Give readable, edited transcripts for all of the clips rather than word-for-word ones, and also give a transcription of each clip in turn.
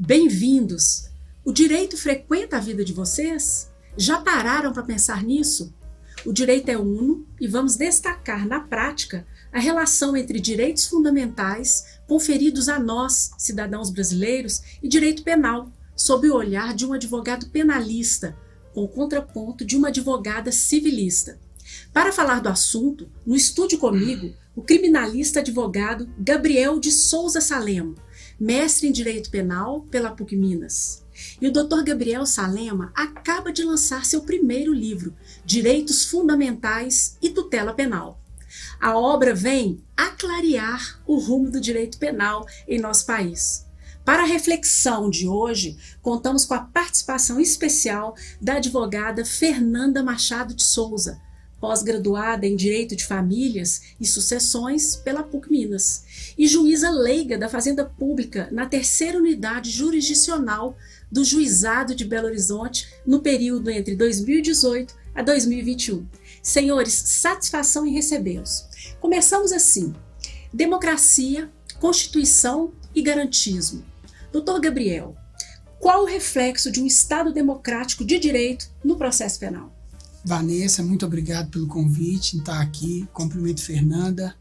Bem-vindos! O direito frequenta a vida de vocês? Já pararam para pensar nisso? O direito é uno e vamos destacar na prática a relação entre direitos fundamentais conferidos a nós, cidadãos brasileiros, e direito penal, sob o olhar de um advogado penalista, com o contraponto de uma advogada civilista. Para falar do assunto, no estúdio comigo, o criminalista advogado Gabriel de Souza Salema, mestre em Direito Penal pela PUC Minas. E o Dr. Gabriel Salema acaba de lançar seu primeiro livro, Direitos Fundamentais e Tutela Penal. A obra vem aclarear o rumo do direito penal em nosso país. Para a reflexão de hoje, contamos com a participação especial da advogada Fernanda Machado de Souza, pós-graduada em Direito de Famílias e Sucessões pela PUC Minas, e juíza leiga da Fazenda Pública na 3ª Unidade Jurisdicional do Juizado de Belo Horizonte no período entre 2018 a 2021. Senhores, satisfação em recebê-los. Começamos assim: democracia, Constituição e garantismo. Dr. Gabriel, qual o reflexo de um Estado democrático de direito no processo penal? Vanessa, muito obrigado pelo convite em estar aqui. Cumprimento Fernanda,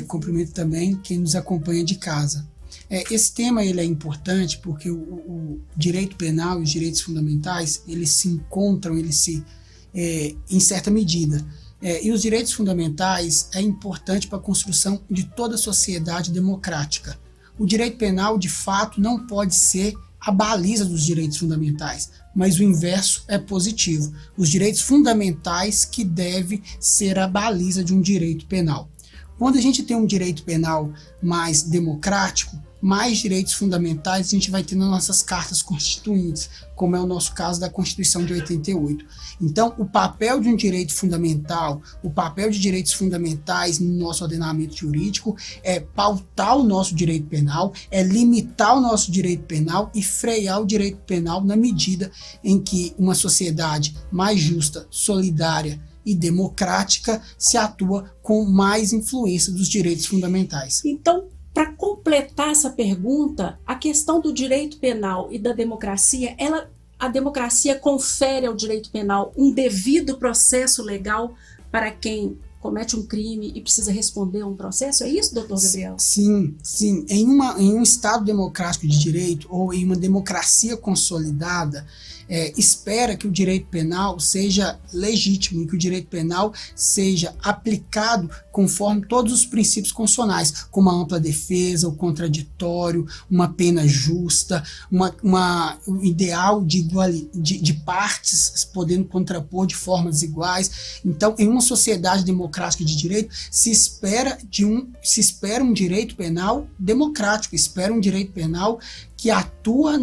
cumprimento também quem nos acompanha de casa. Esse tema ele é importante porque o direito penal e os direitos fundamentais eles se encontram, em certa medida. E os direitos fundamentais é importante para a construção de toda a sociedade democrática. O direito penal, de fato, não pode ser a baliza dos direitos fundamentais, mas o inverso é positivo. Os direitos fundamentais que devem ser a baliza de um direito penal. Quando a gente tem um direito penal mais democrático, mais direitos fundamentais a gente vai ter nas nossas cartas constituintes, como é o nosso caso da Constituição de 88. Então, o papel de um direito fundamental, o papel de direitos fundamentais no nosso ordenamento jurídico é pautar o nosso direito penal, é limitar o nosso direito penal e frear o direito penal na medida em que uma sociedade mais justa, solidária e democrática se atua com mais influência dos direitos fundamentais. Então, para completar essa pergunta, a questão do direito penal e da democracia, a democracia confere ao direito penal um devido processo legal para quem comete um crime e precisa responder a um processo? É isso, doutor Gabriel? Sim. Em um Estado democrático de direito ou em uma democracia consolidada, espera que o direito penal seja legítimo e que o direito penal seja aplicado conforme todos os princípios constitucionais, como a ampla defesa, o contraditório, uma pena justa, um ideal de partes podendo contrapor de formas iguais. Então, em uma sociedade democrática de direito, se espera um direito penal democrático, espera um direito penal que atua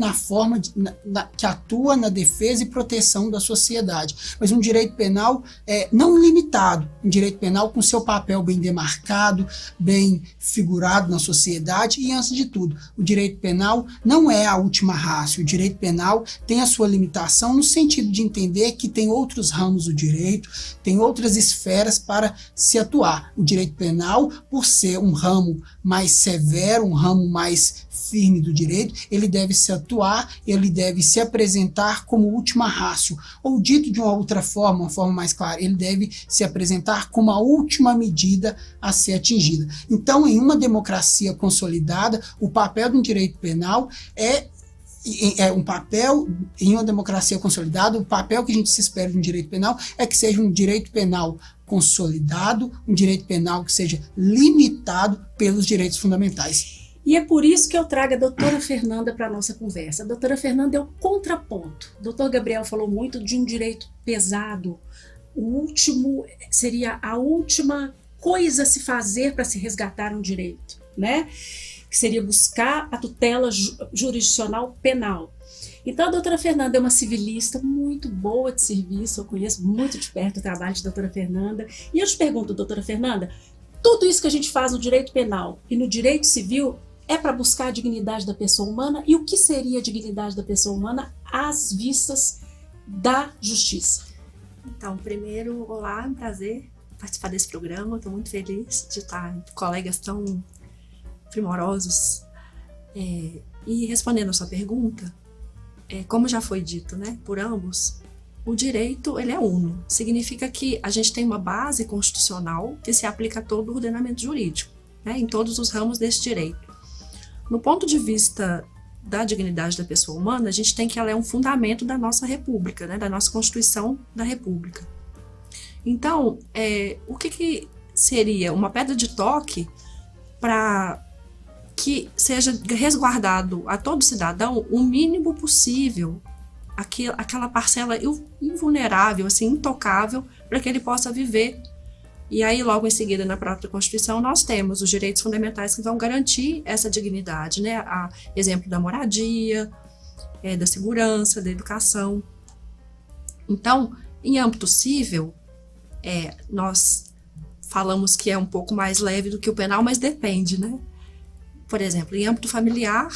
que atua na defesa e proteção da sociedade, mas um direito penal não limitado, um direito penal com seu papel bem demarcado, bem figurado na sociedade e, antes de tudo, o direito penal não é a última ratio. O direito penal tem a sua limitação no sentido de entender que tem outros ramos do direito, tem outras esferas para se atuar. O direito penal, por ser um ramo mais severo, um ramo mais firme do direito, ele deve se atuar, ele deve se apresentar como última ratio, ou dito de uma outra forma, uma forma mais clara, ele deve se apresentar como a última medida a ser atingida. Então, em uma democracia consolidada, o papel de um direito penal em uma democracia consolidada, o papel que a gente se espera de um direito penal é que seja um direito penal consolidado, um direito penal que seja limitado pelos direitos fundamentais. E é por isso que eu trago a doutora Fernanda para a nossa conversa. A doutora Fernanda é o contraponto. O doutor Gabriel falou muito de um direito pesado. O último seria a última coisa a se fazer para se resgatar um direito, né? Que seria buscar a tutela jurisdicional penal. Então a doutora Fernanda é uma civilista muito boa de serviço, eu conheço muito de perto o trabalho de doutora Fernanda. E eu te pergunto, doutora Fernanda, tudo isso que a gente faz no direito penal e no direito civil é para buscar a dignidade da pessoa humana? E o que seria a dignidade da pessoa humana às vistas da justiça? Então, primeiro, olá, é um prazer participar desse programa. Estou muito feliz de estar com colegas tão primorosos E respondendo a sua pergunta, como já foi dito, né, por ambos, o direito ele é uno. Significa que a gente tem uma base constitucional que se aplica a todo o ordenamento jurídico, né, em todos os ramos desse direito. No ponto de vista da dignidade da pessoa humana, a gente tem que ela é um fundamento da nossa república, né, da nossa Constituição da República. Então, o que seria uma pedra de toque para que seja resguardado a todo cidadão o mínimo possível, aquela parcela invulnerável, assim, intocável, para que ele possa viver. E aí, logo em seguida, na própria Constituição, nós temos os direitos fundamentais que vão garantir essa dignidade, né? Exemplo da moradia, da segurança, da educação. Então, em âmbito civil, nós falamos que é um pouco mais leve do que o penal, mas depende, né? Por exemplo, em âmbito familiar,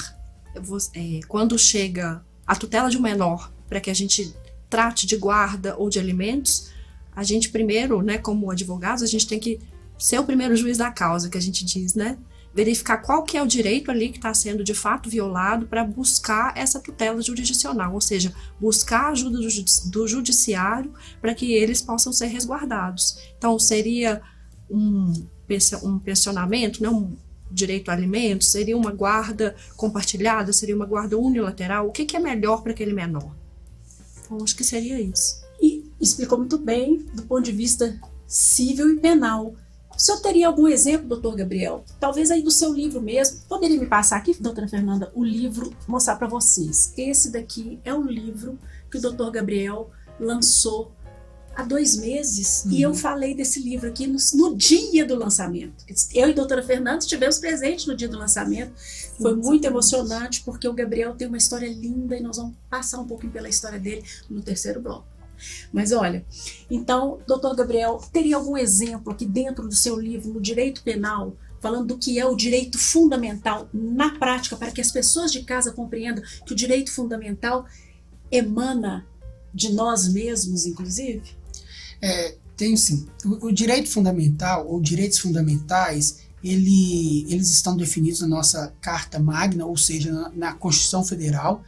quando chega a tutela de um menor para que a gente trate de guarda ou de alimentos, a gente primeiro, né, como advogados, a gente tem que ser o primeiro juiz da causa, que a gente diz, né? Verificar qual que é o direito ali que está sendo de fato violado para buscar essa tutela jurisdicional, ou seja, buscar a ajuda do judiciário para que eles possam ser resguardados. Então, seria um pensionamento, né, um direito a alimentos, seria uma guarda compartilhada, seria uma guarda unilateral? O que é melhor para aquele menor? Então, acho que seria isso. E explicou muito bem do ponto de vista civil e penal. O senhor teria algum exemplo, doutor Gabriel? Talvez aí do seu livro mesmo. Poderia me passar aqui, doutora Fernanda, o livro, mostrar para vocês. Esse daqui é um livro que o doutor Gabriel lançou há 2 meses, e eu falei desse livro aqui no dia do lançamento. Eu e a doutora Fernanda estivemos presentes no dia do lançamento. Foi muito emocionante, porque o Gabriel tem uma história linda e nós vamos passar um pouquinho pela história dele no 3º bloco. Mas olha, então, doutor Gabriel, teria algum exemplo aqui dentro do seu livro, no direito penal, falando do que é o direito fundamental na prática, para que as pessoas de casa compreendam que o direito fundamental emana de nós mesmos, inclusive? Tem sim. O direito fundamental, ou direitos fundamentais, eles estão definidos na nossa Carta Magna, ou seja, na Constituição Federal.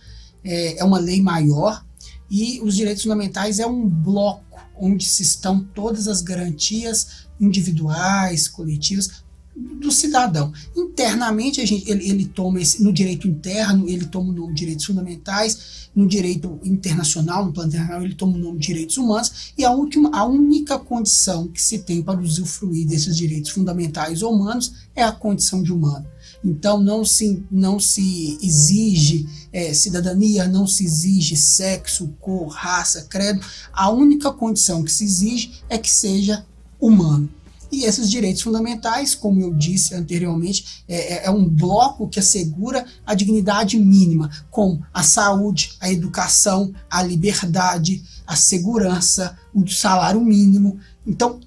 É uma lei maior, e os direitos fundamentais é um bloco onde se estão todas as garantias individuais, coletivas do cidadão. Internamente, ele toma no direito interno, ele toma o nome de direitos fundamentais, no direito internacional, no plano internacional, ele toma o nome de direitos humanos, e a única condição que se tem para usufruir desses direitos fundamentais humanos é a condição de humano. Então, não se exige cidadania, não se exige sexo, cor, raça, credo. A única condição que se exige é que seja humano. E esses direitos fundamentais, como eu disse anteriormente, é um bloco que assegura a dignidade mínima, como a saúde, a educação, a liberdade, a segurança, o salário mínimo. Então,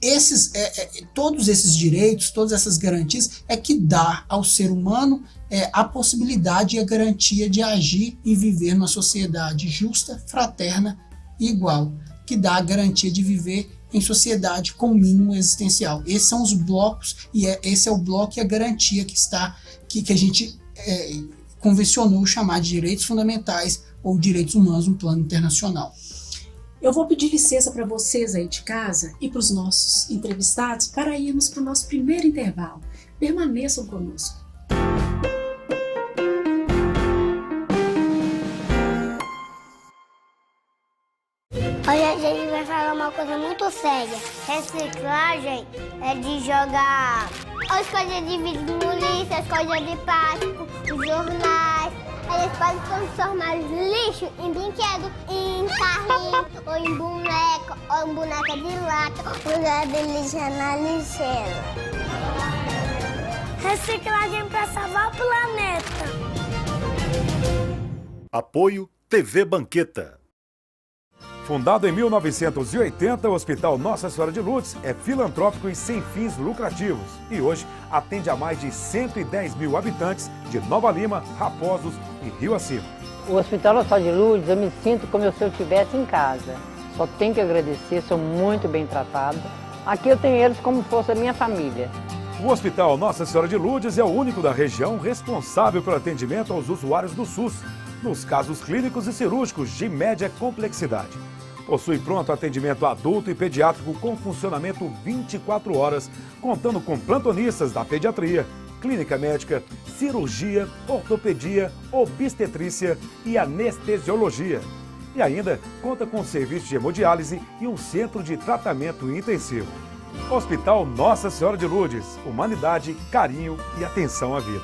todos esses direitos, todas essas garantias é que dá ao ser humano a possibilidade e a garantia de agir e viver numa sociedade justa, fraterna e igual, que dá a garantia de viver em sociedade com mínimo existencial. Esses são os blocos, e esse é o bloco e a garantia que a gente convencionou chamar de direitos fundamentais ou direitos humanos no plano internacional. Eu vou pedir licença para vocês aí de casa e para os nossos entrevistados para irmos para o nosso primeiro intervalo. Permaneçam conosco. Hoje a gente vai falar uma coisa muito séria. Reciclagem é de jogar as coisas de vidro no lixo, as coisas de plástico, os jornais. Eles podem transformar lixo em brinquedo, em carrinho, ou em boneca, ou em boneca de lata. O lugar de lixo é na lixeira. Reciclagem para salvar o planeta. Apoio TV Banqueta. Fundado em 1980, o Hospital Nossa Senhora de Lourdes é filantrópico e sem fins lucrativos. E hoje atende a mais de 110 mil habitantes de Nova Lima, Raposos e Rio Acima. O Hospital Nossa Senhora de Lourdes, eu me sinto como se eu estivesse em casa. Só tenho que agradecer, sou muito bem tratada. Aqui eu tenho eles como se fosse a minha família. O Hospital Nossa Senhora de Lourdes é o único da região responsável pelo atendimento aos usuários do SUS, nos casos clínicos e cirúrgicos de média complexidade. Possui pronto atendimento adulto e pediátrico com funcionamento 24 horas, contando com plantonistas da pediatria, clínica médica, cirurgia, ortopedia, obstetrícia e anestesiologia. E ainda conta com serviço de hemodiálise e um centro de tratamento intensivo. Hospital Nossa Senhora de Lourdes, humanidade, carinho e atenção à vida.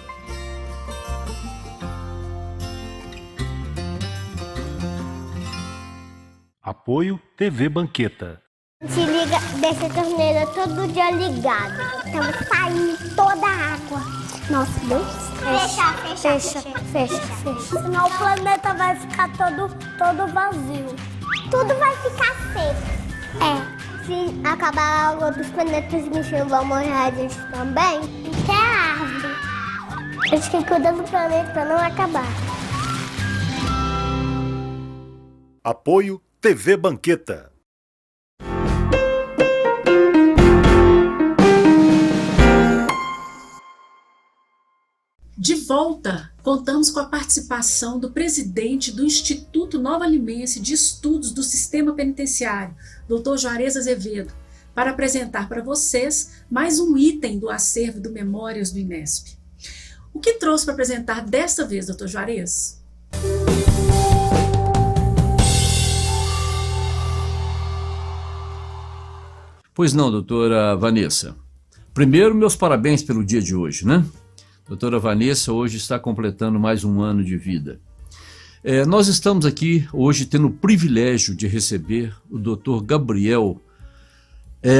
Apoio TV Banqueta. Se liga, deixa a torneira todo dia ligada. Estamos saindo toda a água. Nossa, Deus. Fecha. Senão o planeta vai ficar todo vazio. Tudo vai ficar seco. Se acabar a água dos planetas, os bichinhos vão morrer, a gente também. Até a árvore. A gente tem que cuidar do planeta para não acabar. Apoio TV Banqueta. De volta, contamos com a participação do presidente do Instituto Nova Limense de Estudos do Sistema Penitenciário, Dr. Juarez Azevedo, para apresentar para vocês mais um item do acervo do Memórias do INESP. O que trouxe para apresentar desta vez, Dr. Juarez? Pois não, doutora Vanessa. Primeiro, meus parabéns pelo dia de hoje, né? Doutora Vanessa hoje está completando mais um ano de vida. Nós estamos aqui hoje tendo o privilégio de receber o Dr. Gabriel.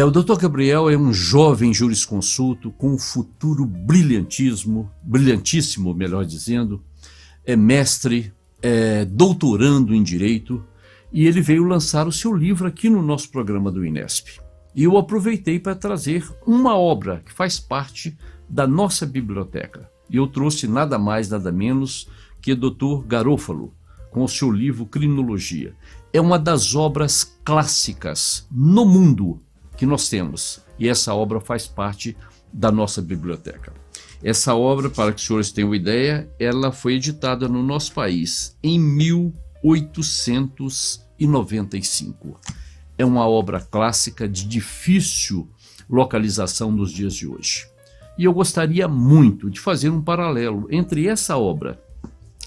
O Dr. Gabriel é um jovem jurisconsulto com um futuro brilhantíssimo, melhor dizendo, é mestre, doutorando em Direito, e ele veio lançar o seu livro aqui no nosso programa do INESP. E eu aproveitei para trazer uma obra que faz parte da nossa biblioteca. E eu trouxe nada mais, nada menos que Dr. Garofalo, com o seu livro Criminologia. É uma das obras clássicas no mundo que nós temos. E essa obra faz parte da nossa biblioteca. Essa obra, para que os senhores tenham uma ideia, ela foi editada no nosso país em 1895. É uma obra clássica de difícil localização nos dias de hoje. E eu gostaria muito de fazer um paralelo entre essa obra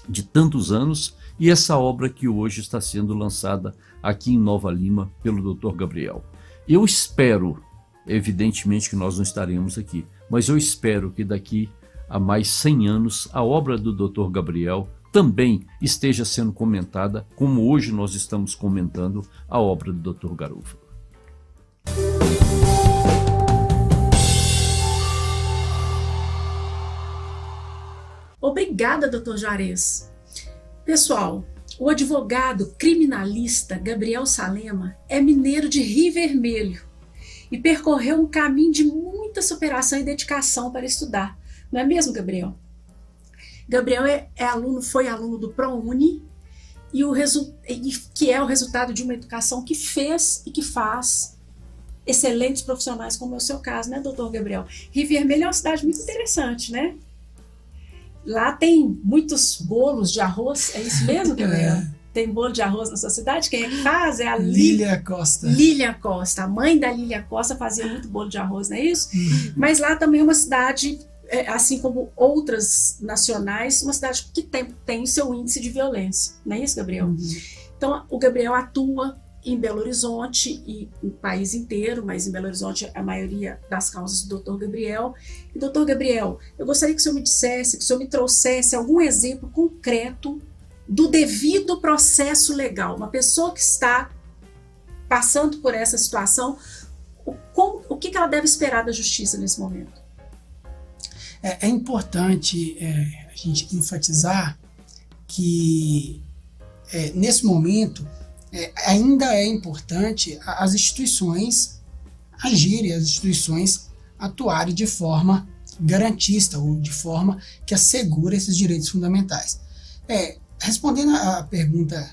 de tantos anos e essa obra que hoje está sendo lançada aqui em Nova Lima pelo Dr. Gabriel. Eu espero, evidentemente que nós não estaremos aqui, mas eu espero que daqui a mais 100 anos a obra do Dr. Gabriel também esteja sendo comentada, como hoje nós estamos comentando a obra do Dr. Garofalo. Obrigada, Dr. Juarez. Pessoal, o advogado criminalista Gabriel Salema é mineiro de Rio Vermelho e percorreu um caminho de muita superação e dedicação para estudar. Não é mesmo, Gabriel? Gabriel foi aluno do ProUni que é o resultado de uma educação que fez e que faz excelentes profissionais, como é o seu caso, né, doutor Gabriel? Rio Vermelho é uma cidade muito interessante, né? Lá tem muitos bolos de arroz, é isso mesmo, Gabriel? Tem bolo de arroz na sua cidade? Quem é que faz? É a Lília Costa. Lília Costa. A mãe da Lília Costa fazia muito bolo de arroz, não é isso? Mas lá também é uma cidade, assim como outras nacionais, uma cidade que tem seu índice de violência, não é isso, Gabriel? Então, o Gabriel atua em Belo Horizonte e no país inteiro, mas em Belo Horizonte a maioria das causas do Dr. Gabriel. E, Dr. Gabriel, eu gostaria que o senhor me dissesse, que o senhor me trouxesse algum exemplo concreto do devido processo legal. Uma pessoa que está passando por essa situação, o que ela deve esperar da justiça nesse momento? É importante a gente enfatizar que nesse momento ainda é importante as instituições agirem, as instituições atuarem de forma garantista ou de forma que assegure esses direitos fundamentais. Respondendo à pergunta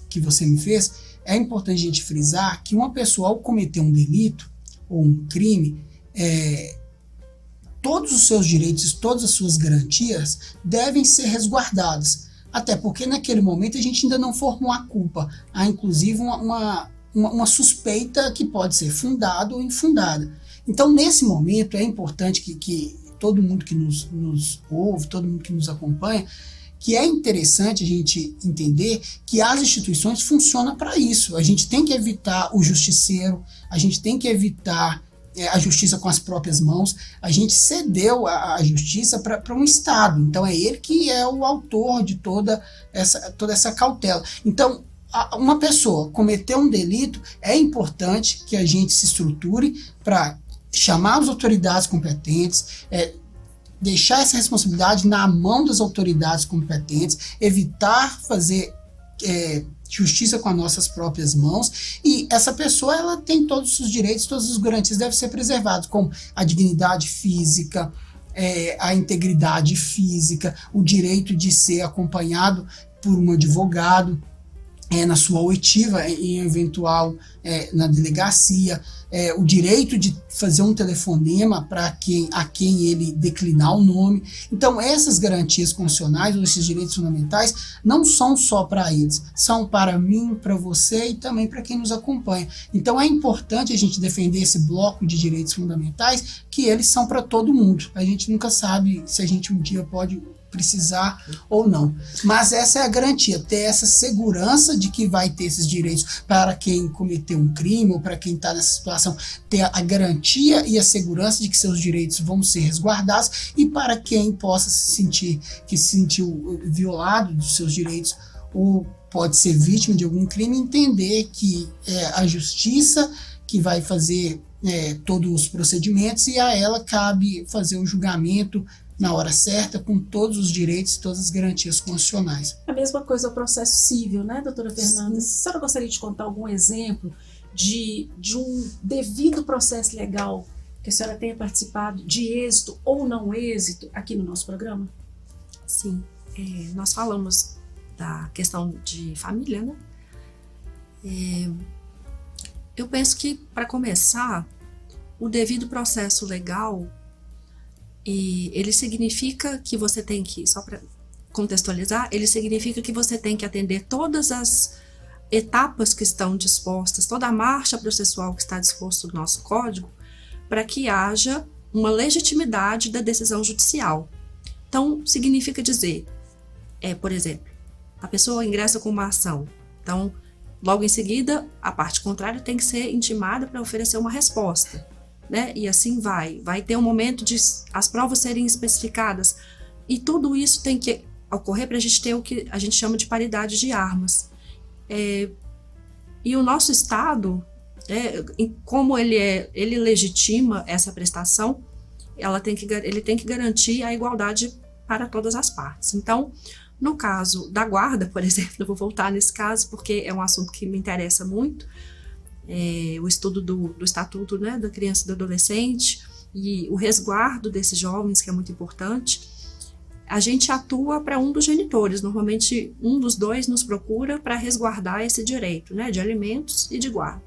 que você me fez, é importante a gente frisar que uma pessoa, ao cometer um delito ou um crime, todos os seus direitos, todas as suas garantias devem ser resguardadas. Até porque naquele momento a gente ainda não formou a culpa. Há inclusive uma suspeita que pode ser fundada ou infundada. Então, nesse momento, é importante que todo mundo que nos ouve, todo mundo que nos acompanha, que é interessante a gente entender que as instituições funcionam para isso. A gente tem que evitar o justiceiro, a gente tem que evitar a justiça com as próprias mãos. A gente cedeu a justiça para um Estado, então é ele que é o autor de toda essa cautela. Então, uma pessoa cometer um delito, é importante que a gente se estruture para chamar as autoridades competentes, deixar essa responsabilidade na mão das autoridades competentes, evitar fazer justiça com as nossas próprias mãos, e essa pessoa ela tem todos os direitos, todas as garantias devem ser preservadas, como a dignidade física, a integridade física, o direito de ser acompanhado por um advogado na sua oitiva, em eventual na delegacia, o direito de fazer um telefonema a quem ele declinar o nome. Então, essas garantias constitucionais, ou esses direitos fundamentais, não são só para eles, são para mim, para você e também para quem nos acompanha. Então, é importante a gente defender esse bloco de direitos fundamentais, que eles são para todo mundo. A gente nunca sabe se a gente um dia pode precisar ou não, mas essa é a garantia, ter essa segurança de que vai ter esses direitos para quem cometeu um crime ou para quem está nessa situação, ter a garantia e a segurança de que seus direitos vão ser resguardados, e para quem possa se sentiu violado dos seus direitos ou pode ser vítima de algum crime, entender que é a justiça que vai fazer todos os procedimentos, e a ela cabe fazer o julgamento na hora certa, com todos os direitos e todas as garantias constitucionais. A mesma coisa é o processo civil, né, doutora Fernanda? Sim. A senhora gostaria de contar algum exemplo de um devido processo legal que a senhora tenha participado, de êxito ou não êxito, aqui no nosso programa? Sim, nós falamos da questão de família, né? Eu penso que, para começar, o devido processo legal, ele significa que você tem que, só para contextualizar, ele significa que você tem que atender todas as etapas que estão dispostas, toda a marcha processual que está disposto no nosso código, para que haja uma legitimidade da decisão judicial. Então, significa dizer, por exemplo, a pessoa ingressa com uma ação, então, logo em seguida, a parte contrária tem que ser intimada para oferecer uma resposta, né? E assim vai ter um momento de as provas serem especificadas, e tudo isso tem que ocorrer para a gente ter o que a gente chama de paridade de armas. E o nosso Estado, como ele legitima essa prestação, ele tem que garantir a igualdade para todas as partes. Então, no caso da guarda, por exemplo, eu vou voltar nesse caso porque é um assunto que me interessa muito, o estudo do Estatuto, né, da Criança e do Adolescente e o resguardo desses jovens, que é muito importante. A gente atua para um dos genitores, normalmente um dos dois nos procura para resguardar esse direito, né, de alimentos e de guarda.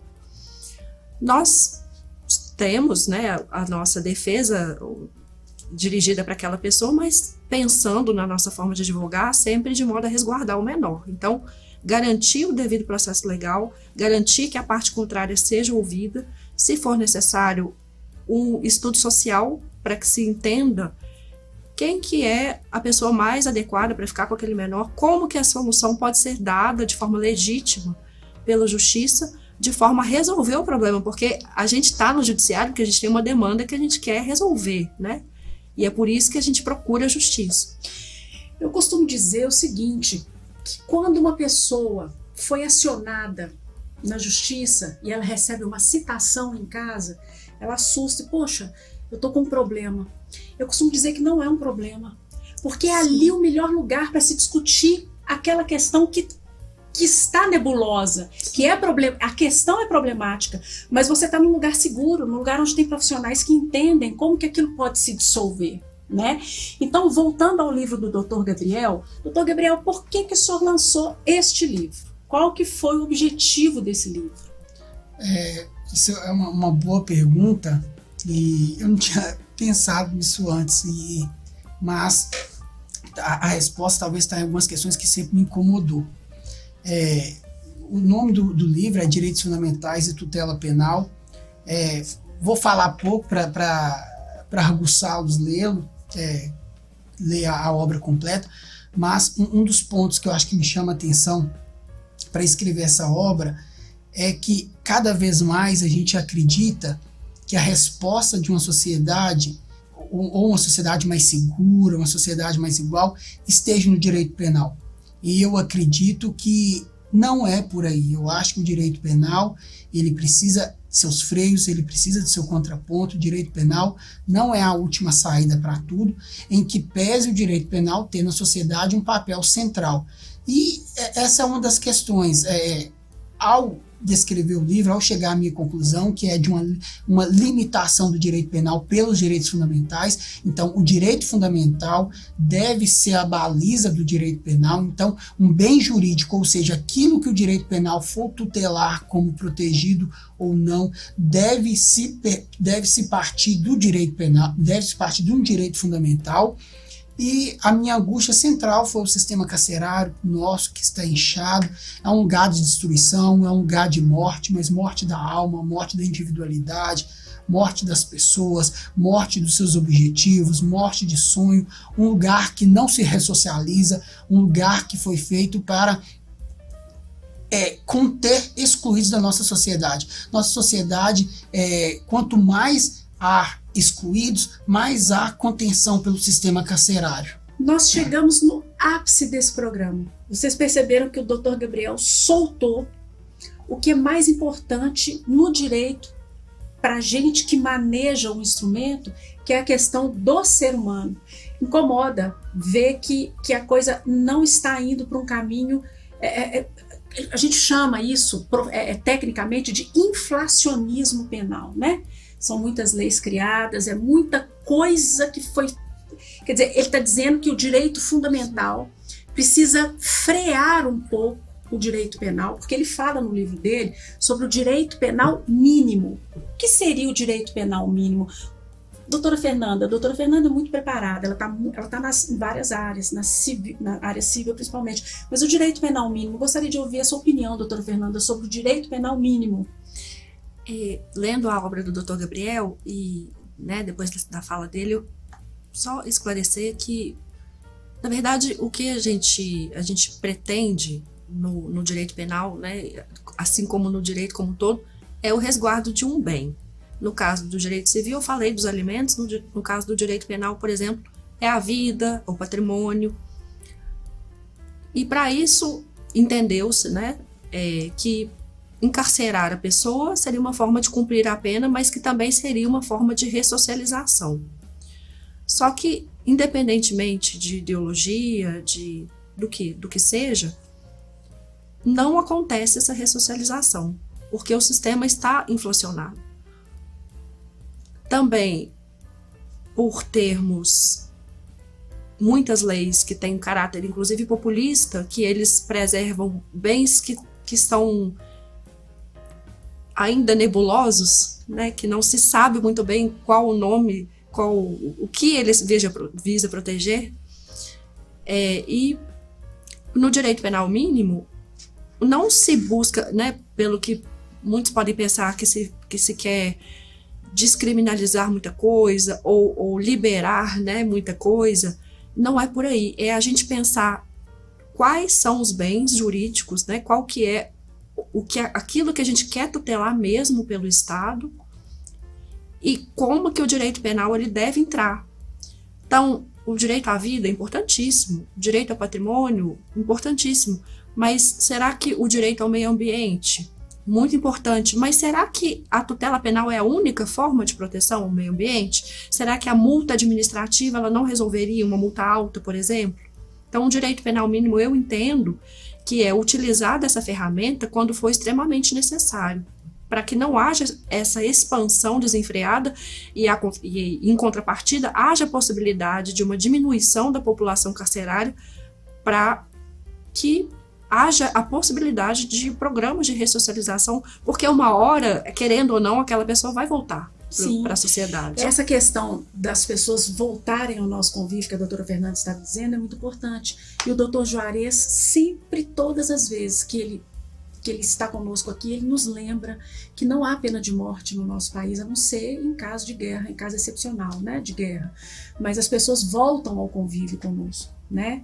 Nós temos, né, a nossa defesa dirigida para aquela pessoa, mas pensando na nossa forma de advogar, sempre de modo a resguardar o menor. Então, garantir o devido processo legal, garantir que a parte contrária seja ouvida, se for necessário, um estudo social para que se entenda quem que é a pessoa mais adequada para ficar com aquele menor, como que a solução pode ser dada de forma legítima pela justiça, de forma a resolver o problema, porque a gente está no judiciário porque a gente tem uma demanda que a gente quer resolver, né? E é por isso que a gente procura a justiça. Eu costumo dizer o seguinte, que quando uma pessoa foi acionada na justiça e ela recebe uma citação em casa, ela assusta e, poxa, eu tô com um problema. Eu costumo dizer que não é um problema, porque é ali o melhor lugar para se discutir aquela questão que está nebulosa, que é a questão é problemática, mas você está num lugar seguro, num lugar onde tem profissionais que entendem como que aquilo pode se dissolver, né? Então, voltando ao livro do Dr. Gabriel, por que o senhor lançou este livro? Qual que foi o objetivo desse livro? Isso é uma boa pergunta, e eu não tinha pensado nisso antes, mas a resposta talvez está em algumas questões que sempre me incomodou. O nome do livro é Direitos Fundamentais e Tutela Penal. Vou falar pouco para aguçá-los, ler a obra completa, mas um dos pontos que eu acho que me chama a atenção para escrever essa obra é que cada vez mais a gente acredita que a resposta de uma sociedade, ou uma sociedade mais segura, uma sociedade mais igual, esteja no direito penal. E eu acredito que não é por aí. Eu acho que o direito penal, ele precisa de seus freios, ele precisa de seu contraponto. O direito penal não é a última saída para tudo, em que pese o direito penal ter na sociedade um papel central. E essa é uma das questões. Ao descrever o livro, ao chegar à minha conclusão, que é de uma limitação do direito penal pelos direitos fundamentais. Então, o direito fundamental deve ser a baliza do direito penal. Então, um bem jurídico, ou seja, aquilo que o direito penal for tutelar como protegido ou não, deve-se partir do direito penal, deve-se partir de um direito fundamental. E a minha angústia central foi o sistema carcerário nosso, que está inchado. É um lugar de destruição, é um lugar de morte, mas morte da alma, morte da individualidade, morte das pessoas, morte dos seus objetivos, morte de sonho, um lugar que não se ressocializa, um lugar que foi feito para conter excluídos da nossa sociedade. Nossa sociedade, quanto mais há excluídos, mais há contenção pelo sistema carcerário. Nós chegamos no ápice desse programa. Vocês perceberam que o Dr. Gabriel soltou o que é mais importante no direito para a gente que maneja o instrumento, que é a questão do ser humano. Incomoda ver que a coisa não está indo para um caminho... a gente chama isso tecnicamente de inflacionismo penal, né? São muitas leis criadas, é muita coisa que foi... Quer dizer, ele está dizendo que o direito fundamental precisa frear um pouco o direito penal, porque ele fala no livro dele sobre o direito penal mínimo. O que seria o direito penal mínimo? Doutora Fernanda é muito preparada, ela está em várias áreas, na área civil principalmente, mas o direito penal mínimo, gostaria de ouvir a sua opinião, doutora Fernanda, sobre o direito penal mínimo. Lendo a obra do Dr. Gabriel e depois da fala dele, eu só esclarecer que, na verdade, o que a gente pretende no direito penal, assim como no direito como um todo, é o resguardo de um bem. No caso do direito civil, eu falei dos alimentos, no caso do direito penal, por exemplo, é a vida, o patrimônio. E para isso, entendeu-se que encarcerar a pessoa seria uma forma de cumprir a pena, mas que também seria uma forma de ressocialização. Só que, independentemente de ideologia, do que seja, não acontece essa ressocialização, porque o sistema está inflacionado. Também, por termos muitas leis que têm caráter, inclusive populista, que eles preservam bens que são ainda nebulosos, que não se sabe muito bem qual o nome, o que eles visa proteger. E no direito penal mínimo, não se busca, pelo que muitos podem pensar que se quer descriminalizar muita coisa ou liberar muita coisa, não é por aí. É a gente pensar quais são os bens jurídicos, qual que é aquilo que a gente quer tutelar mesmo pelo Estado e como que o direito penal ele deve entrar. Então, o direito à vida é importantíssimo, o direito ao patrimônio, importantíssimo, mas será que o direito ao meio ambiente? Muito importante, mas será que a tutela penal é a única forma de proteção ao meio ambiente? Será que a multa administrativa ela não resolveria uma multa alta, por exemplo? Então, o direito penal mínimo eu entendo que é utilizar dessa ferramenta quando for extremamente necessário, para que não haja essa expansão desenfreada e em contrapartida haja a possibilidade de uma diminuição da população carcerária para que haja a possibilidade de programas de ressocialização, porque uma hora, querendo ou não, aquela pessoa vai voltar. para a sociedade. Essa questão das pessoas voltarem ao nosso convívio, que a doutora Fernanda estava dizendo, é muito importante. E o doutor Juarez, sempre, todas as vezes que ele está conosco aqui, ele nos lembra que não há pena de morte no nosso país, a não ser em caso de guerra, em caso excepcional, né, de guerra. Mas as pessoas voltam ao convívio conosco, né?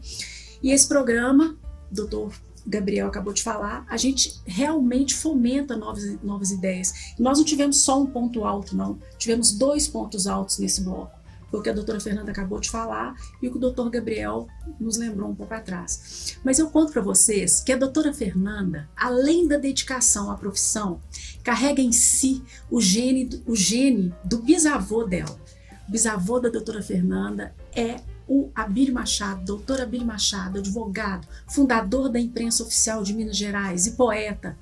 E esse programa, doutor Gabriel acabou de falar, a gente realmente fomenta novas ideias. E nós não tivemos só um ponto alto, não. Tivemos 2 pontos altos nesse bloco. Foi o que a doutora Fernanda acabou de falar e o que o doutor Gabriel nos lembrou um pouco atrás. Mas eu conto para vocês que a doutora Fernanda, além da dedicação à profissão, carrega em si o gene do bisavô dela. O bisavô da doutora Fernanda é o Abílio Machado, doutor Abílio Machado, advogado, fundador da Imprensa Oficial de Minas Gerais e poeta.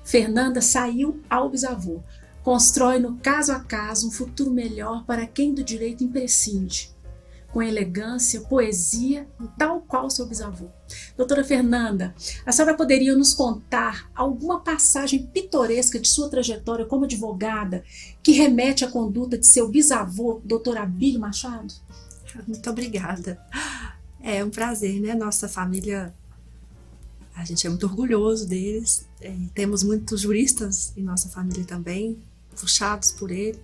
Fernanda saiu ao bisavô. Constrói no caso a caso um futuro melhor para quem do direito imprescinde, com elegância, poesia, tal qual seu bisavô. Doutora Fernanda, a senhora poderia nos contar alguma passagem pitoresca de sua trajetória como advogada que remete à conduta de seu bisavô, doutor Abílio Machado? Muito obrigada. É um prazer, né? Nossa família, a gente é muito orgulhoso deles. Temos muitos juristas em nossa família também, puxados por ele.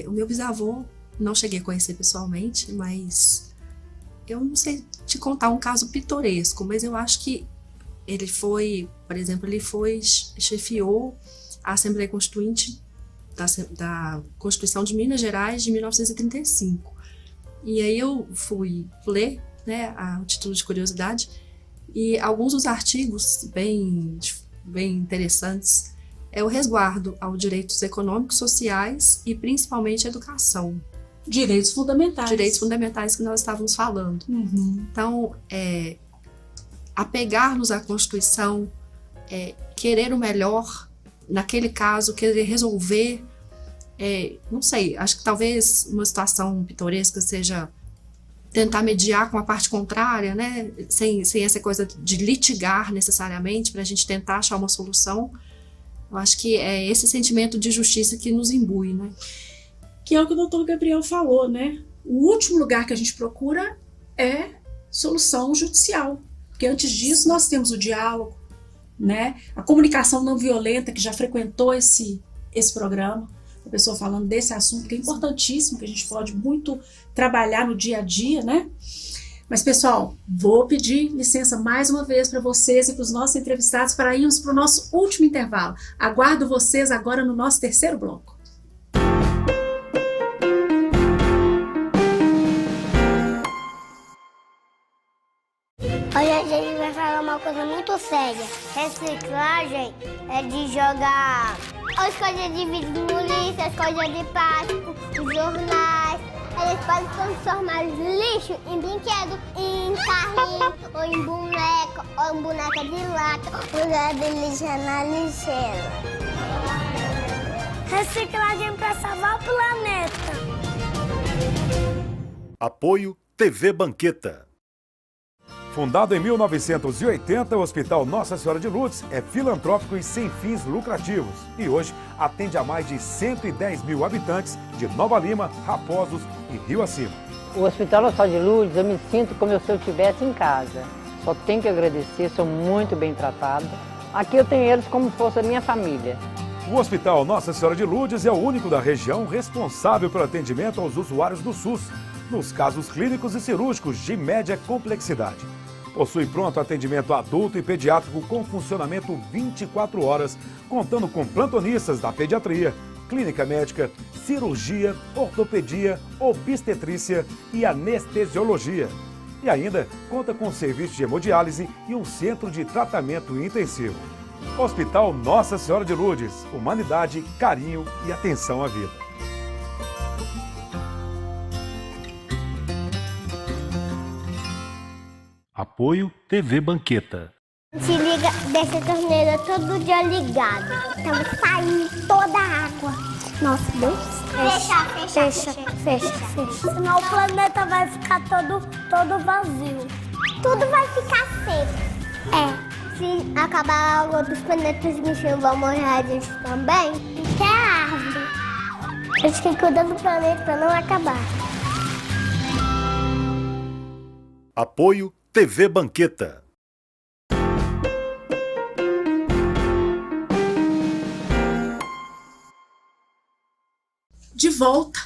O meu bisavô, não cheguei a conhecer pessoalmente, mas eu não sei te contar um caso pitoresco, mas eu acho que ele foi, por exemplo, chefiou a Assembleia Constituinte da Constituição de Minas Gerais de 1935. E aí eu fui ler, né, a título de curiosidade, e alguns dos artigos bem interessantes é o resguardo aos direitos econômicos, sociais e principalmente educação. Direitos fundamentais. Direitos fundamentais que nós estávamos falando. Uhum. Então, apegar-nos à Constituição, querer o melhor, naquele caso, querer resolver, não sei, acho que talvez uma situação pitoresca seja tentar mediar com a parte contrária, né? Sem essa coisa de litigar necessariamente, para a gente tentar achar uma solução. Eu acho que é esse sentimento de justiça que nos imbui, né? Que é o que o doutor Gabriel falou, né? O último lugar que a gente procura é solução judicial. Porque antes disso nós temos o diálogo, né? A comunicação não violenta, que já frequentou esse programa. A pessoa falando desse assunto que é importantíssimo, que a gente pode muito trabalhar no dia a dia, né? Mas, pessoal, vou pedir licença mais uma vez para vocês e para os nossos entrevistados para irmos para o nosso último intervalo. Aguardo vocês agora no nosso terceiro bloco. Hoje a gente vai falar uma coisa muito séria. Reciclagem é de jogar as coisas de vidro no lixo, as coisas de plástico, os jornais. Eles podem transformar lixo em brinquedo, em carrinho, ou em boneca, ou em boneca de lata, usar de lixo na lixeira. Reciclagem para salvar o planeta. Apoio TV Banqueta. Fundado em 1980, o Hospital Nossa Senhora de Lourdes é filantrópico e sem fins lucrativos e hoje atende a mais de 110 mil habitantes de Nova Lima, Raposos e Rio Acima. O Hospital Nossa Senhora de Lourdes, eu me sinto como se eu estivesse em casa. Só tenho que agradecer, sou muito bem tratado. Aqui eu tenho eles como se fosse a minha família. O Hospital Nossa Senhora de Lourdes é o único da região responsável pelo atendimento aos usuários do SUS, nos casos clínicos e cirúrgicos de média complexidade. Possui pronto atendimento adulto e pediátrico com funcionamento 24 horas, contando com plantonistas da pediatria, clínica médica, cirurgia, ortopedia, obstetrícia e anestesiologia. E ainda conta com serviço de hemodiálise e um centro de tratamento intensivo. Hospital Nossa Senhora de Lourdes, humanidade, carinho e atenção à vida. Apoio TV Banqueta. A gente liga, deixa a torneira todo dia ligada. Então sai toda a água. Nossa, Deus. Fecha. Senão o planeta vai ficar todo vazio. Tudo vai ficar seco. Se acabar a água dos planetas, os bichinhos vão morrer, a gente também. Até a árvore. A gente tem que cuidar do planeta para não acabar. Apoio TV Banqueta. De volta,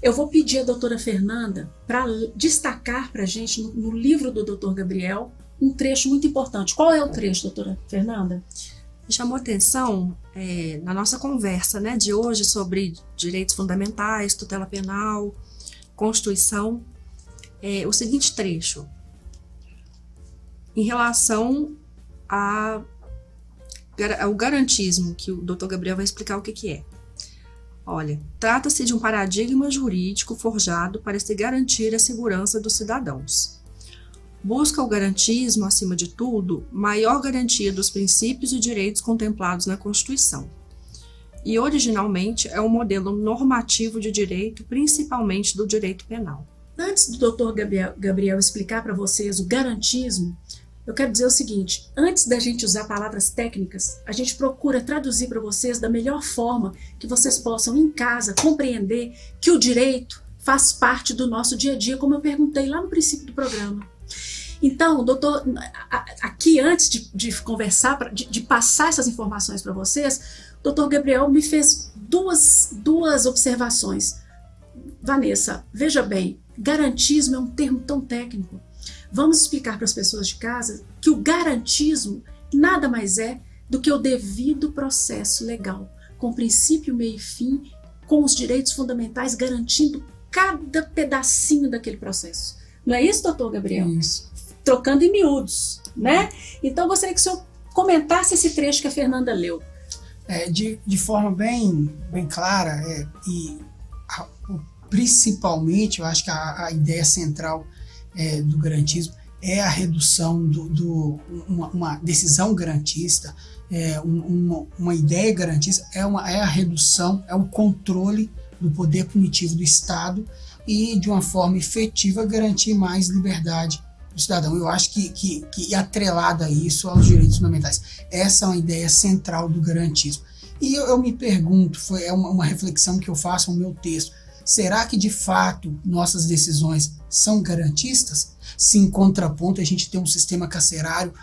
eu vou pedir à doutora Fernanda para destacar para a gente no livro do doutor Gabriel um trecho muito importante. Qual é o trecho, doutora Fernanda? Me chamou atenção na nossa conversa, né, de hoje sobre direitos fundamentais, tutela penal, Constituição, o seguinte trecho, em relação ao garantismo, que o doutor Gabriel vai explicar o que é. Olha, trata-se de um paradigma jurídico forjado para se garantir a segurança dos cidadãos. Busca o garantismo, acima de tudo, maior garantia dos princípios e direitos contemplados na Constituição. E, originalmente, é um modelo normativo de direito, principalmente do direito penal. Antes do doutor Gabriel explicar para vocês o garantismo, eu quero dizer o seguinte, antes da gente usar palavras técnicas, a gente procura traduzir para vocês da melhor forma que vocês possam, em casa, compreender que o direito faz parte do nosso dia a dia, como eu perguntei lá no princípio do programa. Então, doutor, aqui antes de conversar, de passar essas informações para vocês, o doutor Gabriel me fez duas observações. Vanessa, veja bem, garantismo é um termo tão técnico. Vamos explicar para as pessoas de casa que o garantismo nada mais é do que o devido processo legal, com princípio, meio e fim, com os direitos fundamentais garantindo cada pedacinho daquele processo. Não é isso, doutor Gabriel? Isso. Trocando em miúdos, né? Então, eu gostaria que o senhor comentasse esse trecho que a Fernanda leu. De forma bem clara, principalmente, eu acho que a ideia central do garantismo é a redução uma decisão garantista, uma ideia garantista, é a redução, é o controle do poder punitivo do Estado e, de uma forma efetiva, garantir mais liberdade do cidadão. Eu acho que atrelada a isso, aos direitos fundamentais. Essa é uma ideia central do garantismo. E eu me pergunto, é uma reflexão que eu faço no meu texto, será que de fato nossas decisões são garantistas? Se em contraponto a gente tem um sistema carcerário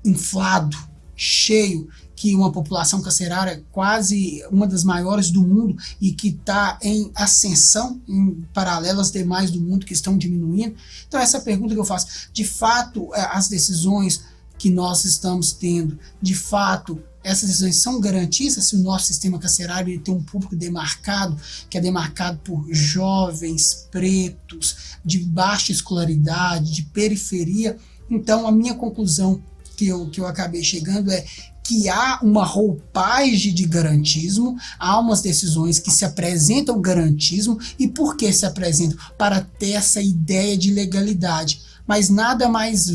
inflado, cheio, que uma população carcerária quase uma das maiores do mundo e que está em ascensão, em paralelo às demais do mundo que estão diminuindo. Então essa pergunta que eu faço, de fato as decisões que nós estamos tendo, de fato essas decisões são garantistas se o nosso sistema carcerário ele tem um público demarcado, que é demarcado por jovens, pretos, de baixa escolaridade, de periferia? Então a minha conclusão que eu acabei chegando é que há uma roupagem de garantismo, há umas decisões que se apresentam garantismo, e por que se apresentam? Para ter essa ideia de legalidade, mas nada mais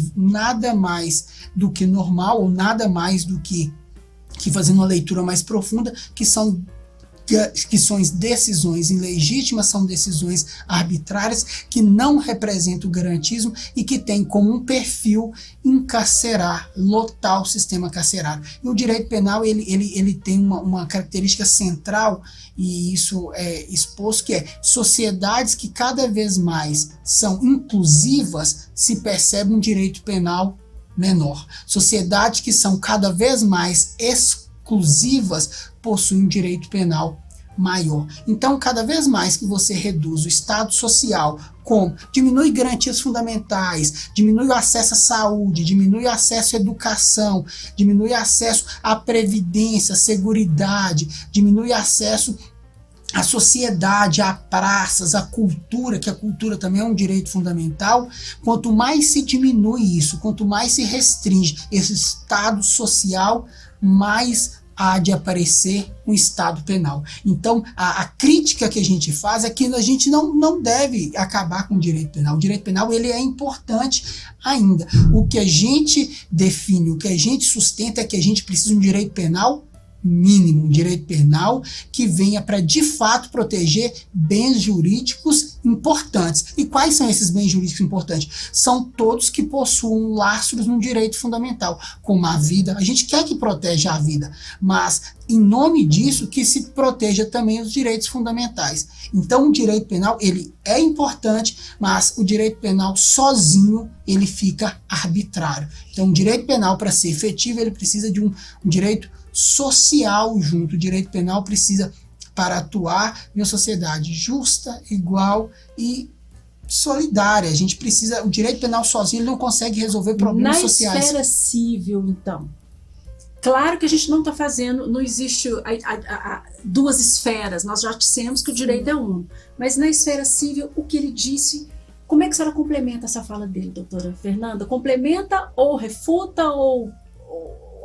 do que normal, ou nada mais do que fazendo uma leitura mais profunda, que são decisões ilegítimas, são decisões arbitrárias, que não representam o garantismo e que têm como um perfil encarcerar, lotar o sistema carcerário. E o direito penal ele tem uma característica central, e isso é exposto, que é sociedades que cada vez mais são inclusivas, se percebe um direito penal menor. Sociedades que são cada vez mais exclusivas possuem um direito penal maior. Então, cada vez mais que você reduz o Estado social, como diminui garantias fundamentais, diminui o acesso à saúde, diminui o acesso à educação, diminui o acesso à previdência, à seguridade, diminui o acesso à sociedade, a praças, a cultura, que a cultura também é um direito fundamental. Quanto mais se diminui isso, quanto mais se restringe esse Estado social, mais há de aparecer um Estado penal. Então, a crítica que a gente faz é que a gente não deve acabar com o direito penal. O direito penal ele é importante ainda. O que a gente define, o que a gente sustenta é que a gente precisa de um direito penal mínimo, um direito penal que venha para, de fato, proteger bens jurídicos importantes. E quais são esses bens jurídicos importantes? São todos que possuam lastros no direito fundamental, como a vida. A gente quer que proteja a vida, mas, em nome disso, que se proteja também os direitos fundamentais. Então, o direito penal, ele é importante, mas o direito penal sozinho, ele fica arbitrário. Então, o direito penal, para ser efetivo, ele precisa de um direito social junto. O direito penal precisa, para atuar em uma sociedade justa, igual e solidária. A gente precisa, o direito penal sozinho ele não consegue resolver problemas sociais. Na esfera civil, então, claro que a gente não está fazendo, não existe duas esferas, nós já dissemos que o direito é um, mas na esfera civil, o que ele disse, como é que a senhora complementa essa fala dele, doutora Fernanda? Complementa ou refuta ou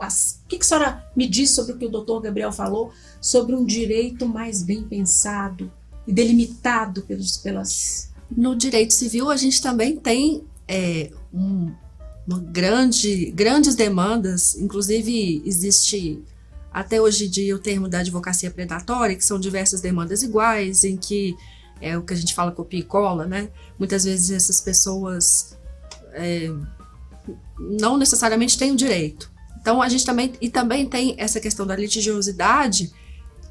o que a senhora me diz sobre o que o doutor Gabriel falou sobre um direito mais bem pensado e delimitado pelas... No direito civil, a gente também tem grandes demandas, inclusive existe até hoje em dia o termo da advocacia predatória, que são diversas demandas iguais, em que é o que a gente fala copia e cola, né? Muitas vezes essas pessoas não necessariamente têm o direito. Então, a gente também tem essa questão da litigiosidade,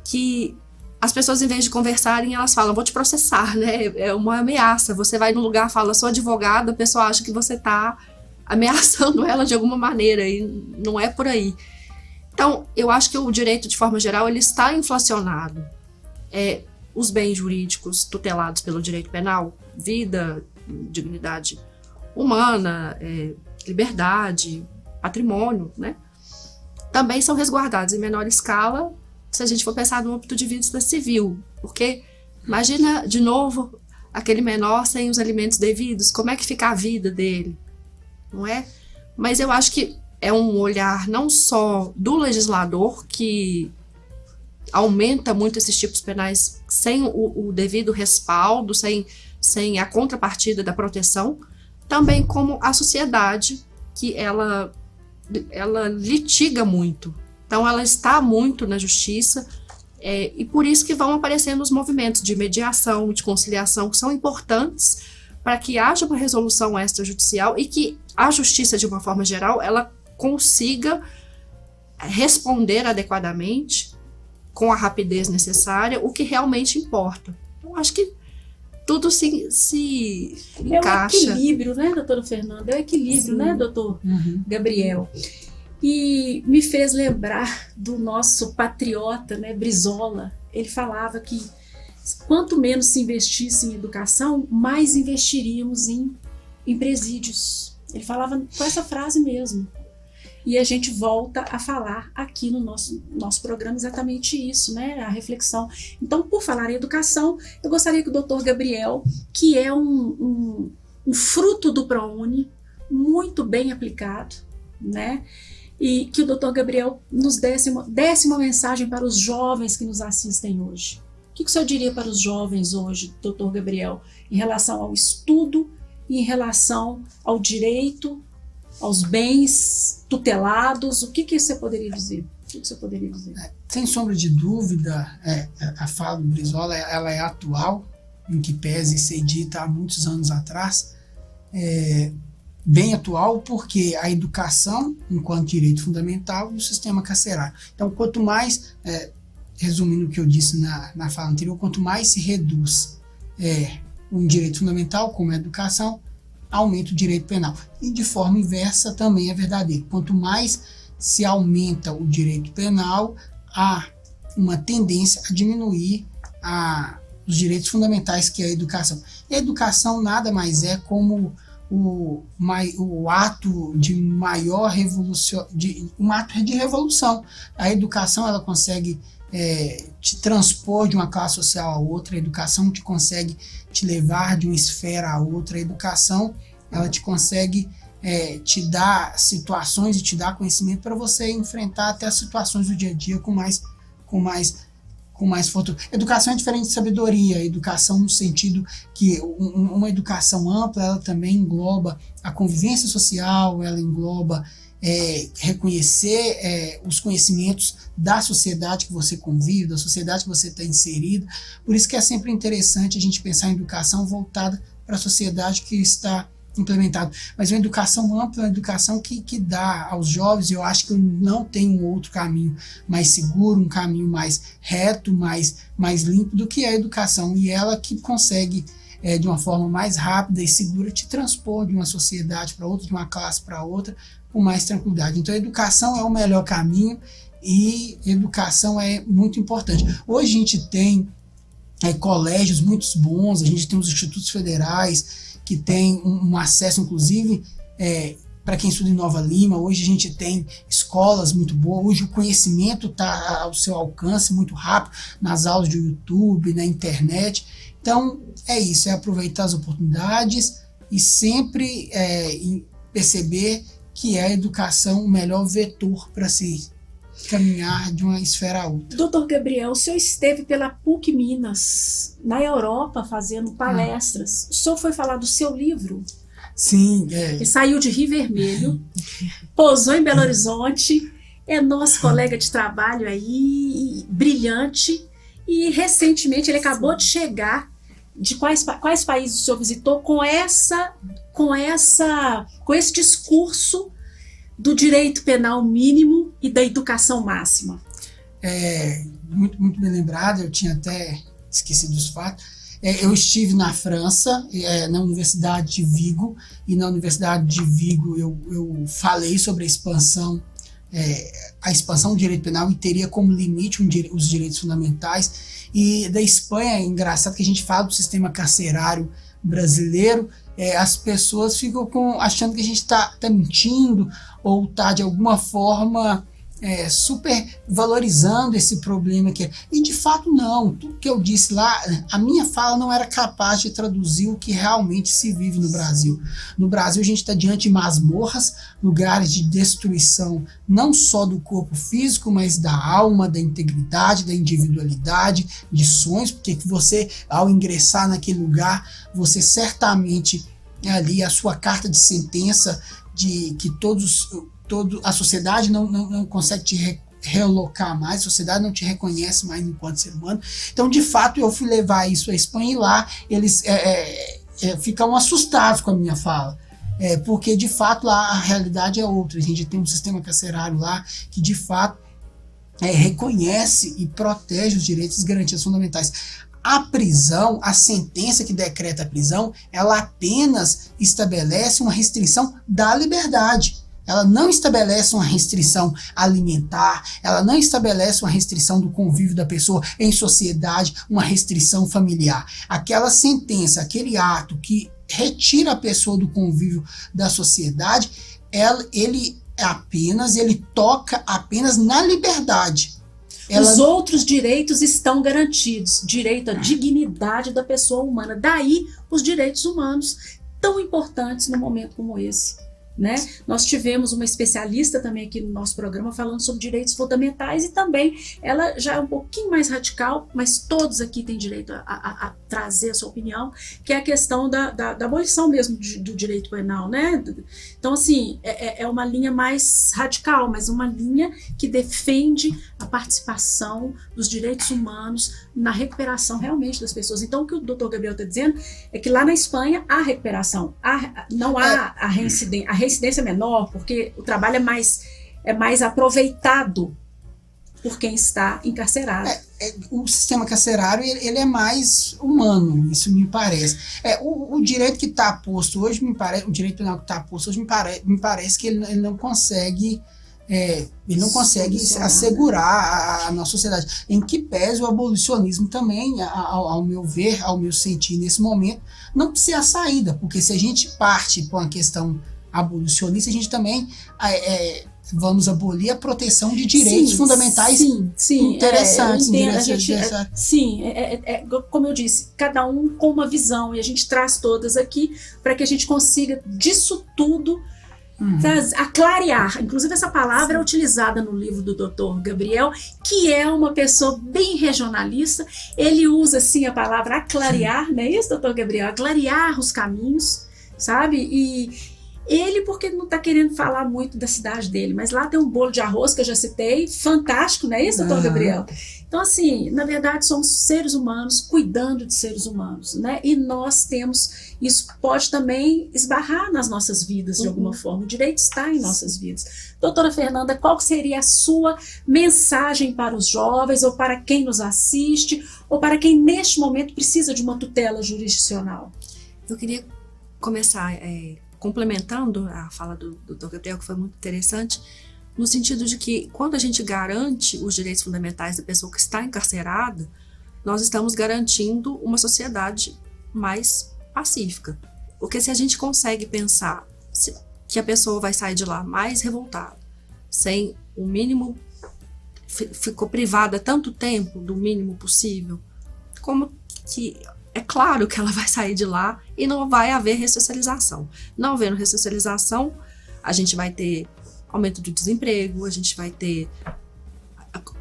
que as pessoas, em vez de conversarem, elas falam, vou te processar, né? É uma ameaça. Você vai num lugar, fala, sou advogado, a pessoa acha que você está ameaçando ela de alguma maneira, e não é por aí. Então, eu acho que o direito, de forma geral, ele está inflacionado. Os bens jurídicos tutelados pelo direito penal, vida, dignidade humana, liberdade, patrimônio, né? Também são resguardados em menor escala se a gente for pensar no âmbito de vista civil, porque imagina de novo aquele menor sem os alimentos devidos, como é que fica a vida dele, não é? Mas eu acho que é um olhar não só do legislador, que aumenta muito esses tipos penais sem o devido respaldo, sem a contrapartida da proteção, também como a sociedade, que ela litiga muito. Então, ela está muito na justiça, e por isso que vão aparecendo os movimentos de mediação, de conciliação, que são importantes para que haja uma resolução extrajudicial e que a justiça, de uma forma geral, ela consiga responder adequadamente, com a rapidez necessária, o que realmente importa. Eu acho que tudo se encaixa. É o equilíbrio, né, doutora Fernanda? É o equilíbrio, né, doutor Gabriel? E me fez lembrar do nosso patriota, né, Brizola. Ele falava que quanto menos se investisse em educação, mais investiríamos em presídios. Ele falava com essa frase mesmo. E a gente volta a falar aqui no nosso programa exatamente isso, né? A reflexão. Então, por falar em educação, eu gostaria que o doutor Gabriel, que é um fruto do ProUni, muito bem aplicado, né? E que o doutor Gabriel nos desse uma mensagem para os jovens que nos assistem hoje. O que o senhor diria para os jovens hoje, doutor Gabriel, em relação ao estudo e em relação ao direito, aos bens tutelados? O que você poderia dizer? Sem sombra de dúvida, a fala do Brizola ela é atual, em que pese ser dita há muitos anos atrás, bem atual, porque a educação, enquanto direito fundamental, e o sistema carcerário. Então, quanto mais, resumindo o que eu disse na fala anterior, quanto mais se reduz um direito fundamental, como a educação, aumenta o direito penal. E de forma inversa também é verdadeiro. Quanto mais se aumenta o direito penal, há uma tendência a diminuir os direitos fundamentais, que é a educação. E a educação nada mais é como o ato de maior revolução, um ato de revolução. A educação ela consegue te transpor de uma classe social a outra, a educação te consegue te levar de uma esfera a outra, a educação ela te consegue te dar situações e te dar conhecimento para você enfrentar até as situações do dia a dia com mais fortuna. Educação é diferente de sabedoria. Educação no sentido que uma educação ampla, ela também engloba a convivência social, ela engloba reconhecer os conhecimentos da sociedade que você convive, da sociedade que você está inserido. Por isso que é sempre interessante a gente pensar em educação voltada para a sociedade que está implementada. Mas uma educação ampla, uma educação que dá aos jovens, eu acho que não tem um outro caminho mais seguro, um caminho mais reto, mais limpo do que a educação. E ela que consegue, de uma forma mais rápida e segura, te transpor de uma sociedade para outra, de uma classe para outra, com mais tranquilidade. Então a educação é o melhor caminho e educação é muito importante. Hoje a gente tem colégios muito bons, a gente tem os institutos federais que tem um acesso, inclusive, para quem estuda em Nova Lima. Hoje a gente tem escolas muito boas, hoje o conhecimento está ao seu alcance muito rápido, nas aulas de YouTube, na internet. Então é isso, é aproveitar as oportunidades e sempre perceber que é a educação o melhor vetor para se caminhar de uma esfera a outra. Doutor Gabriel, o senhor esteve pela PUC Minas, na Europa, fazendo palestras. O senhor foi falar do seu livro? Sim. Ele saiu de Rio Vermelho, pousou em Belo Horizonte, é nosso colega de trabalho aí, brilhante, e recentemente ele acabou de chegar. De quais países o senhor visitou com esse discurso do direito penal mínimo e da educação máxima? Muito, muito bem lembrado, eu tinha até esquecido os fatos. Eu estive na França, na Universidade de Vigo, e na Universidade de Vigo eu falei sobre a expansão do direito penal, e teria como limite os direitos fundamentais. E da Espanha, é engraçado que a gente fala do sistema carcerário brasileiro, as pessoas ficam achando que a gente está mentindo ou está de alguma forma super valorizando esse problema aqui. E de fato não, tudo que eu disse lá, a minha fala não era capaz de traduzir o que realmente se vive no Brasil. No Brasil a gente está diante de masmorras, lugares de destruição não só do corpo físico, mas da alma, da integridade, da individualidade, de sonhos, porque que você, ao ingressar naquele lugar, você certamente ali a sua carta de sentença de que a sociedade não consegue te relocar mais, a sociedade não te reconhece mais enquanto ser humano. Então, de fato, eu fui levar isso à Espanha, e lá eles ficam assustados com a minha fala, porque, de fato, lá a realidade é outra. A gente tem um sistema carcerário lá que, de fato, reconhece e protege os direitos e garantias fundamentais. A prisão, a sentença que decreta a prisão, ela apenas estabelece uma restrição da liberdade. Ela não estabelece uma restrição alimentar, ela não estabelece uma restrição do convívio da pessoa em sociedade, uma restrição familiar. Aquela sentença, aquele ato que retira a pessoa do convívio da sociedade, ele toca apenas na liberdade. Os outros direitos estão garantidos, direito à dignidade da pessoa humana. Daí os direitos humanos tão importantes num momento como esse. Né? Nós tivemos uma especialista também aqui no nosso programa falando sobre direitos fundamentais, e também ela já é um pouquinho mais radical, mas todos aqui têm direito a trazer a sua opinião, que é a questão da abolição mesmo do direito penal, né? Então, assim, é uma linha mais radical, mas uma linha que defende a participação dos direitos humanos na recuperação realmente das pessoas. Então, o que o doutor Gabriel está dizendo é que lá na Espanha há recuperação, não há a reincidência. A reincidência é menor porque o trabalho é mais aproveitado por quem está encarcerado. O sistema carcerário ele é mais humano, isso me parece. O direito que está posto hoje, o direito penal que está posto hoje, me parece que ele não consegue assegurar a nossa sociedade. Em que pese o abolicionismo também, ao meu ver, ao meu sentir nesse momento, não precisa a saída, porque se a gente parte para uma questão abolicionista, a gente também vamos abolir a proteção de direitos fundamentais interessantes. Como eu disse, cada um com uma visão, e a gente traz todas aqui para que a gente consiga disso tudo clarear. Inclusive essa palavra é utilizada no livro do Dr. Gabriel, que é uma pessoa bem regionalista. Ele usa assim a palavra clarear, não é isso, Dr. Gabriel? Clarear os caminhos, sabe? E Ele, porque não está querendo falar muito da cidade dele, mas lá tem um bolo de arroz que eu já citei, fantástico, não é isso, doutor Gabriel? Então, assim, na verdade, somos seres humanos cuidando de seres humanos, né? E nós temos, isso pode também esbarrar nas nossas vidas de alguma forma. O direito está em nossas vidas. Doutora Fernanda, qual seria a sua mensagem para os jovens, ou para quem nos assiste, ou para quem neste momento precisa de uma tutela jurisdicional? Eu queria começar complementando a fala do Dr. Gabriel, que foi muito interessante, no sentido de que quando a gente garante os direitos fundamentais da pessoa que está encarcerada, nós estamos garantindo uma sociedade mais pacífica. Porque se a gente consegue pensar que a pessoa vai sair de lá mais revoltada, sem o mínimo, ficou privada tanto tempo do mínimo possível, como que é claro que ela vai sair de lá e não vai haver ressocialização. Não havendo ressocialização, a gente vai ter aumento do desemprego, a gente vai ter...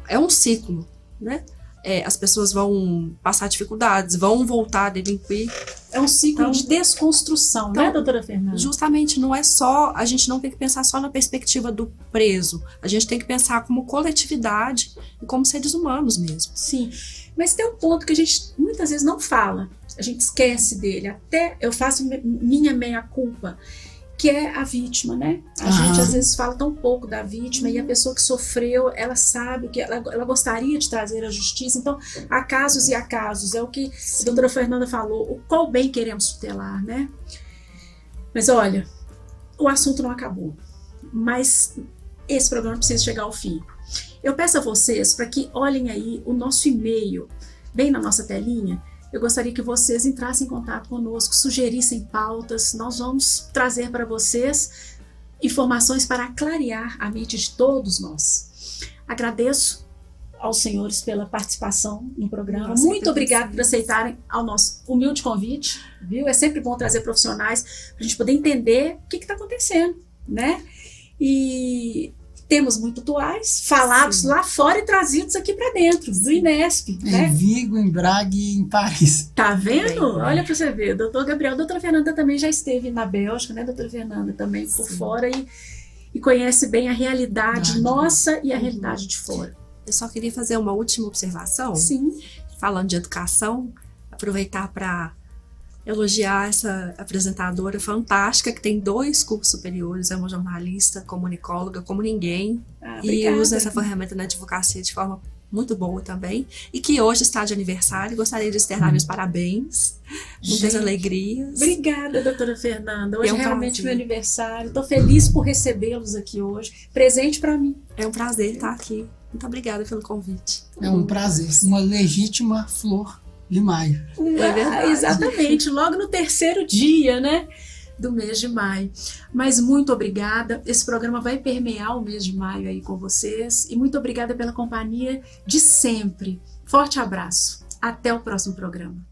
É um ciclo, né? As pessoas vão passar dificuldades, vão voltar a delinquir. É um ciclo de desconstrução, né, doutora Fernanda? Justamente, não é só... A gente não tem que pensar só na perspectiva do preso. A gente tem que pensar como coletividade e como seres humanos mesmo. Sim, mas tem um ponto que a gente muitas vezes não fala. A gente esquece dele. Até eu faço minha meia-culpa, que é a vítima, né? A gente às vezes fala tão pouco da vítima, e a pessoa que sofreu, ela sabe que ela gostaria de trazer a justiça. Então, há casos e há casos, é o que a doutora Fernanda falou, o qual bem queremos tutelar, né? Mas olha, o assunto não acabou, mas esse programa precisa chegar ao fim. Eu peço a vocês para que olhem aí o nosso e-mail, bem na nossa telinha. Eu gostaria que vocês entrassem em contato conosco, sugerissem pautas. Nós vamos trazer para vocês informações para clarear a mente de todos nós. Agradeço aos senhores pela participação no programa. Muito obrigada por aceitarem ao nosso humilde convite, viu? É sempre bom trazer profissionais para a gente poder entender o que está acontecendo, né? E temos muito atuais, falados lá fora e trazidos aqui para dentro, do INESP. Né? Em Vigo, em Braga e em Paris. Tá vendo? Olha para você ver, doutor Gabriel, doutora Fernanda também já esteve na Bélgica, né, doutora Fernanda, também por fora, e conhece bem a realidade nossa e a realidade de fora. Eu só queria fazer uma última observação. Sim. Falando de educação, aproveitar para elogiar essa apresentadora fantástica, que tem 2 cursos superiores, é uma jornalista, comunicóloga, como ninguém, e usa essa ferramenta na advocacia de forma muito boa também, e que hoje está de aniversário. Gostaria de externar meus parabéns, muitas alegrias. Obrigada, doutora Fernanda. Hoje é realmente meu aniversário, estou feliz por recebê-los aqui hoje, presente para mim. É um prazer estar aqui. Muito obrigada pelo convite. É um prazer, uma legítima flor de maio. É verdade. Exatamente, logo no 3º dia, né, do mês de maio. Mas muito obrigada, esse programa vai permear o mês de maio aí com vocês, e muito obrigada pela companhia de sempre. Forte abraço, até o próximo programa.